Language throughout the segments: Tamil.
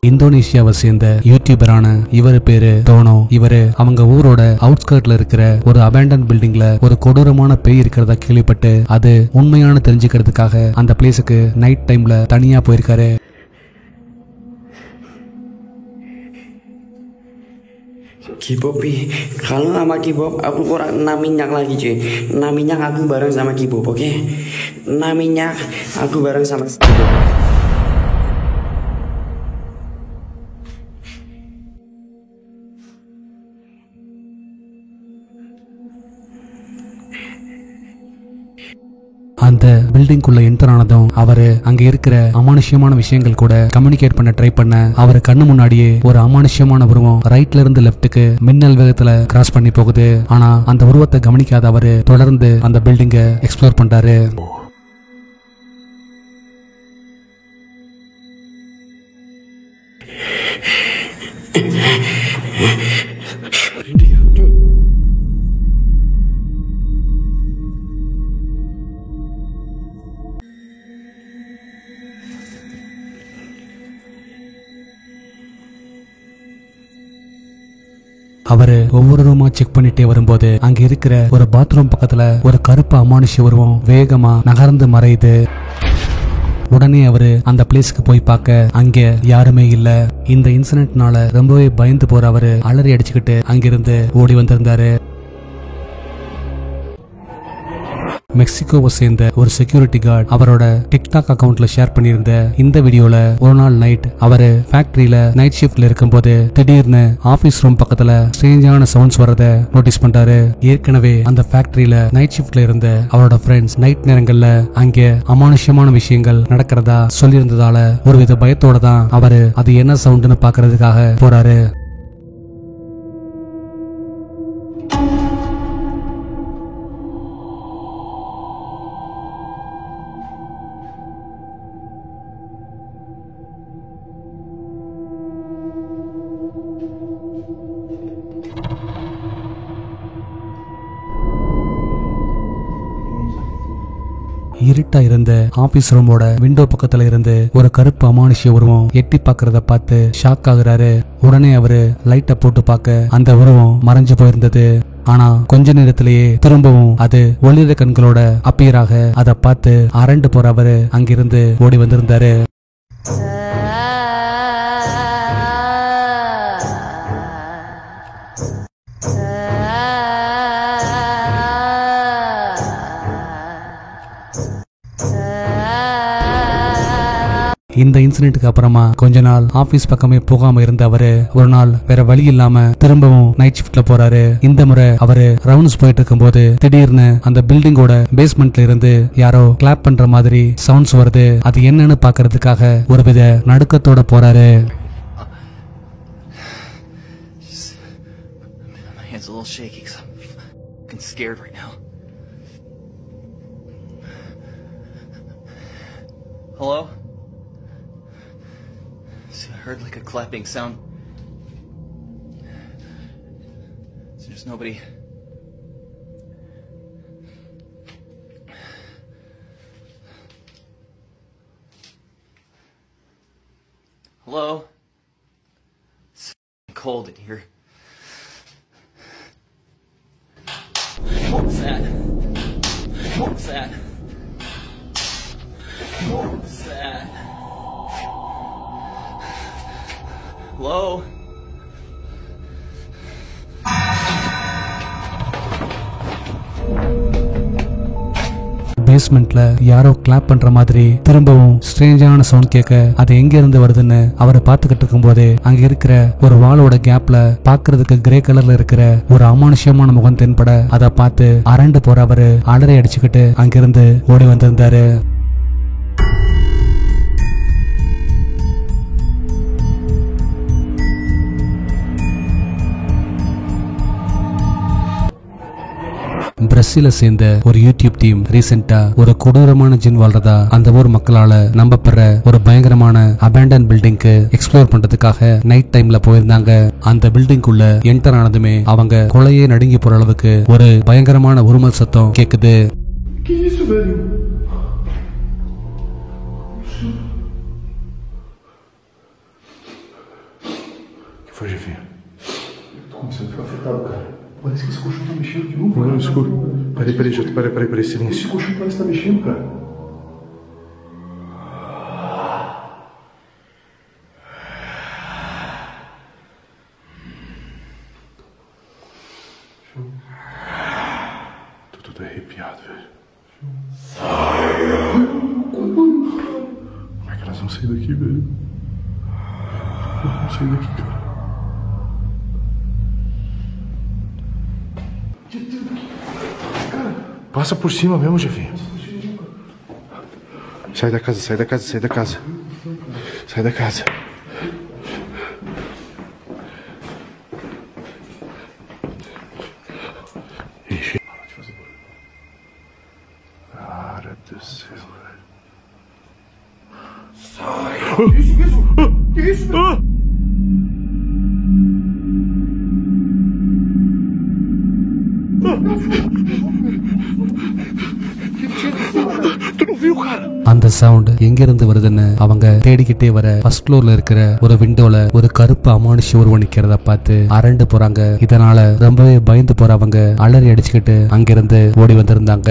இந்தோனேஷியாவை சேர்ந்த யூடியூபரான இவர் பேரு டோனோ. இவரு அவங்க ஊரோட அவுட்ஸ்கர்ட்ல இருக்கிற ஒரு அபேண்டன் பில்டிங்ல ஒரு கொடூரமான பேய் இருக்கிறதா கேள்விப்பட்டு அது உண்மையான தெரிஞ்சுக்கிறதுக்காக அந்த பிளேஸுக்கு நைட் டைம்ல தனியா போயிருக்காரு. Kibobi, kalau sama Kibob aku kurang 6 minyak lagi cuy. 6 minyak aku bareng sama Kibob, oke? 6 minyak aku bareng sama Kibob. அந்த பில்டிங் குள்ள என்டர் ஆனதும் அவரு அங்க இருக்கிற அமானுஷ்யமான விஷயங்கள் கூட கம்யூனிகேட் பண்ண ட்ரை பண்ண அவரு கண்ணு முன்னாடியே ஒரு அமானுஷ்யமான உருவம் ரைட்ல இருந்து லெப்டுக்கு மின்னல் வேகத்துல கிராஸ் பண்ணி போகுது. ஆனா அந்த உருவத்தை கவனிக்காத அவரு தொடர்ந்து அந்த பில்டிங்கை எக்ஸ்ப்ளோர் பண்றாரு. அவரு ஒவ்வொரு ரூமா செக் பண்ணிட்டே வரும்போது அங்க இருக்கிற ஒரு பாத்ரூம் பக்கத்துல ஒரு கருப்பு அமானுஷ்ய உருவம் வேகமா நகர்ந்து மறையுது. உடனே அவரு அந்த பிளேஸ்க்கு போய் பார்க்க அங்க யாருமே இல்ல. இந்த இன்சிடென்ட்னால ரொம்பவே பயந்து போற அவரு அலறி அடிச்சுக்கிட்டு அங்கிருந்து ஓடி வந்திருந்தாரு. மெக்சிகோவை சேர்ந்த ஒரு செக்யூரிட்டி கார்டு அவரோட டிக்டாக் அக்கவுண்ட்ல ஷேர் பண்ணியிருந்த இந்த வீடியோல ஒரு நாள் நைட் அவரு ஃபேக்டரியில நைட் ஷிஃப்ட்ல இருக்கும்போது திடீர்னு ஆபீஸ் ரூம் பக்கத்துல ஸ்ட்ரேஞ்சான சவுண்ட்ஸ் வரத நோட்டீஸ் பண்றாரு. ஏற்கனவே அந்த ஃபேக்டரியில நைட் ஷிஃப்ட்ல இருந்த அவரோட ஃப்ரெண்ட்ஸ் நைட் நேரங்கள்ல அங்கே அமானுஷ்யமான விஷயங்கள் நடக்கிறதா சொல்லியிருந்ததால ஒருவித பயத்தோட தான் அவரு அது என்ன சவுண்டுன்னு பாக்குறதுக்காக போறாரு. இருட்டா இருந்த ஆபீஸ் ரூமோட விண்டோ பக்கத்துல இருந்து ஒரு கருப்பு அமானுஷ்ய உருவம் எட்டி பாக்குறத பார்த்து ஷாக் ஆகுறாரு. உடனே அவரு லைட்டை போட்டு பார்க்க அந்த உருவம் மறைஞ்சு போயிருந்தது. ஆனா கொஞ்ச நேரத்திலேயே திரும்பவும் அது ஒளிர கண்களோட அப்பியராக அதை பார்த்து அரண்டு போற அவரு அங்கிருந்து ஓடி வந்திருந்தாரு. இந்த இன்சிடென்ட்க்கு அப்புறமா கொஞ்ச நாள் ஆபீஸ் பக்கமே போகாம இருந்த அவரு ஒரு நாள் வேற வழி இல்லாம திரும்பவும் நைட் ஷிஃப்ட்ல போறாரு. இந்த முறை அவரு ரவுண்ட்ஸ் போயிட்டு இருக்கும் போது திடீர்னு அந்த பில்டிங்கோட பேஸ்மெண்ட்ல இருந்து யாரோ கிளாப் பண்ற மாதிரி சவுண்ட்ஸ் வருது. அது என்னன்னு பாக்குறதுக்காக ஒருவித நடுக்கத்தோட போறாரு. Hello? I heard like a clapping sound. So there's nobody. Hello? It's cold in here. What was that? What was that? What was that? Hello? பேஸ்மெண்ட்ல யாரோ கிளாப் பண்ற மாதிரி திரும்பவும் ஸ்ட்ரேஞ்சான சவுண்ட் கேட்க அது எங்க இருந்து வருதுன்னு அவரை பார்த்துக்கிட்டு இருக்கும் போது அங்க இருக்கிற ஒரு வாளோட கேப்ல பாக்குறதுக்கு கிரே கலர்ல இருக்கிற ஒரு அமானுஷ்யமான முகம் தென்பட அதை பார்த்து அரண்டு போற அவரு அலறி அடிச்சுக்கிட்டு அங்கிருந்து ஓடி வந்திருந்தாரு. பிரசில சேர்ந்த ஒரு யூடியூப் டீம் ரீசெண்டா ஒரு கொடூரமான ஜின் வாழ்றதா அந்த ஊர் மக்களால நம்பப்படுற ஒரு பயங்கரமான அபேண்டன் பில்டிங்க்கு எக்ஸ்ப்ளோர் பண்றதுக்காக நைட் டைம்ல போயிருந்தாங்க. அந்த பில்டிங்குள்ள என்டர் ஆனதுமே அவங்க கொலையே நடுங்கி போற அளவுக்கு ஒரு பயங்கரமான உருமல் சத்தம் கேக்குது. Foi, Jefinho? Tô começando a ficar afetado, cara. Parece que esse colchão tá mexendo de novo. Não, escuro. Peraí, Jota. Peraí, silêncio. Esse colchão parece que tá mexendo, cara. Tô todo arrepiado, velho. Como é que nós vamos sair daqui, velho? Vamos sair daqui, cara. Passa por cima mesmo, Jefinho. Sai da casa. Sai da casa. Ixi. Cara do céu, velho. Sai. Que isso? Tu não viu, cara? அந்த சவுண்ட் எங்க இருந்து வருதுன்னு அவங்க தேடிக்கிட்டே வர ஃபர்ஸ்ட் ஃப்ளோர்ல இருக்கிற ஒரு விண்டோல ஒரு கருப்பு அமானுஷ உருவம் நிக்கிறத பார்த்து அரண்டு போறாங்க. இதனால ரொம்பவே பயந்து போறவங்க அலறி அடிச்சுக்கிட்டு அங்கிருந்து ஓடி வந்திருந்தாங்க.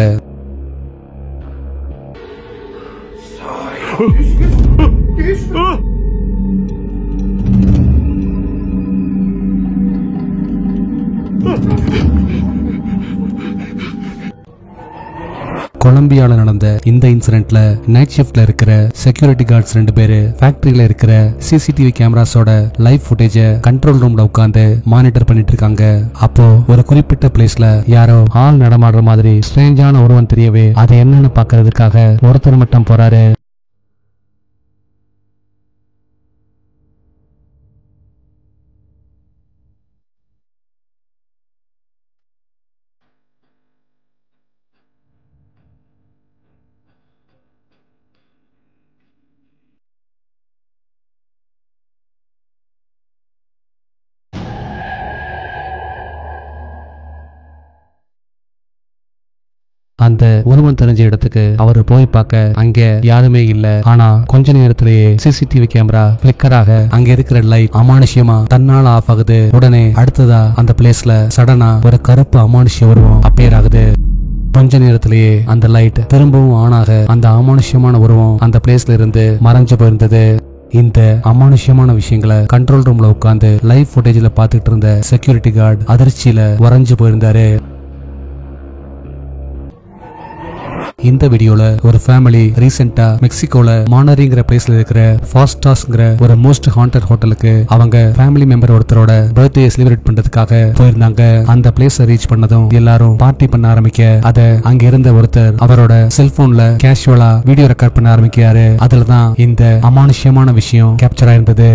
கொலம்பியால நடந்த இந்த இன்சிடென்ட்ல நைட் ஷிஃப்ட்ல இருக்கிற செக்யூரிட்டி கார்ட்ஸ் 2 பேரு ஃபேக்டரியில இருக்கிற சிசிடிவி கேமராஸோட லைவ் ஃபுட்டேஜ கண்ட்ரோல் ரூம்ல உட்கார்ந்து மானிட்டர் பண்ணிட்டு இருக்காங்க. அப்போ ஒரு குறிப்பிட்ட பிளேஸ்ல யாரோ ஆள் நடமாடுற மாதிரி ஸ்ட்ரேஞ்சான உருவம் தெரியவே அது என்னன்னு பாக்குறதுக்காக ஒருத்தர் மட்டும் போறாரு. அந்த உருவம் தெரிஞ்ச இடத்துக்கு அவரு போய் பார்க்க அங்க யாருமே இல்ல. ஆனா கொஞ்ச நேரத்திலேயே சிசிடிவி கேமரா பிளிக்கர் ஆக அங்க இருக்கிற லைட் அமானுஷ்யமா தன்னால ஆஃப் ஆகுது. உடனே அடுத்ததா அந்த பிளேஸ்ல சடனா ஒரு கருப்பு அமானுஷ்ய உருவம் அப்பேர் ஆகுது. கொஞ்ச நேரத்திலேயே அந்த லைட் திரும்பவும் ஆன் ஆக அந்த அமானுஷ்யமான உருவம் அந்த பிளேஸ்ல இருந்து மறைஞ்சு போயிருந்தது. இந்த அமானுஷ்யமான விஷயங்களை கண்ட்ரோல் ரூம்ல உட்கார்ந்து லைவ் ஃபுட்டேஜ்ல பாத்துட்டு இருந்த செக்யூரிட்டி கார்டு அதிர்ச்சியில உறைஞ்சு போயிருந்தாரு. இந்த வீடியோல ஒரு ஃபேமிலி ரீசெண்டா மெக்சிகோல மானரிங்கிற பிளேஸ்ல இருக்கிற ஃபாஸ்டாஸ்ங்கிற ஒரு மோஸ்ட் ஹாண்டட் ஹோட்டலுக்கு அவங்க ஃபேமிலி மெம்பர் ஒருத்தரோட பர்த்டே செலிப்ரேட் பண்றதுக்காக போயிருந்தாங்க. அந்த பிளேஸ ரீச் பண்ணதும் எல்லாரும் பார்ட்டி பண்ண ஆரம்பிக்க அத அங்க இருந்த ஒருத்தர் அவரோட செல்போன்ல கேஷுவலா வீடியோ ரெக்கார்ட் பண்ண ஆரம்பிக்கிறாரு. அதுலதான் இந்த அமானுஷ்யமான விஷயம் கேப்சர் ஆயிருந்தது.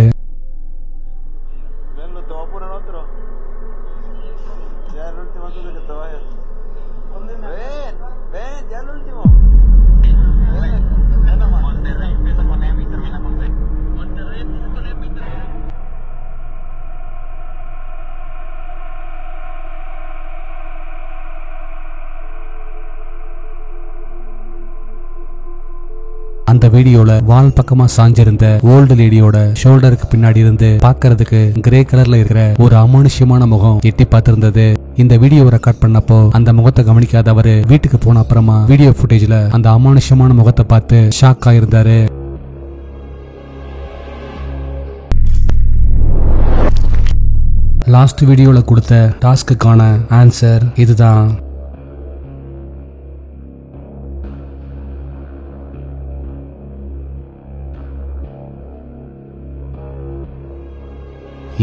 அந்த வீடியோல வால் பக்கமா சாஞ்சிருந்த ஓல்டு லேடியோட ஷோல்டருக்கு பின்னாடி இருந்து பாக்குறதுக்கு கிரே கலர்ல இருக்கிற ஒரு அமானுஷ்யமான முகம் எட்டி பார்த்திருந்தது. இந்த வீடியோ ரெக்கார்ட் பண்ணப்போ அந்த முகத்தை கவனிக்காத அவரு வீட்டுக்கு போன அப்புறமா வீடியோ ஃபுட்டேஜ்ல அந்த அமானுஷ்யமான முகத்தை பார்த்து ஷாக் ஆயிருந்தாரு. லாஸ்ட் வீடியோல கொடுத்த டாஸ்க்குக்கான ஆன்சர் இதுதான்.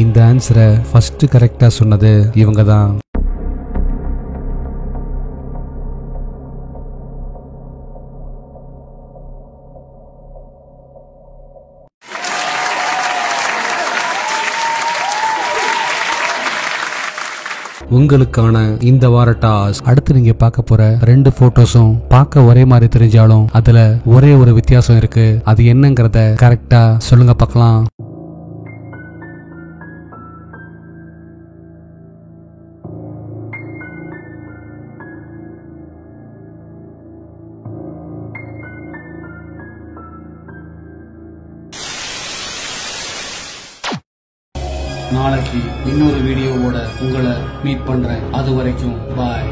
இந்த ஆன்சரை ஃபர்ஸ்ட் கரெக்டா சொன்னது இவங்க தான். உங்களுக்கான இந்த வார டாஸ்க். அடுத்து நீங்க பார்க்க போற 2 போட்டோஸும் பார்க்க ஒரே மாதிரி தெரிஞ்சாலும் அதுல ஒரே ஒரு வித்தியாசம் இருக்கு. அது என்னங்கறத கரெக்டா சொல்லுங்க பார்க்கலாம். நாளைக்கு இன்னொரு வீடியோவோட உங்களை மீட் பண்றேன். அது வரைக்கும் பாய்.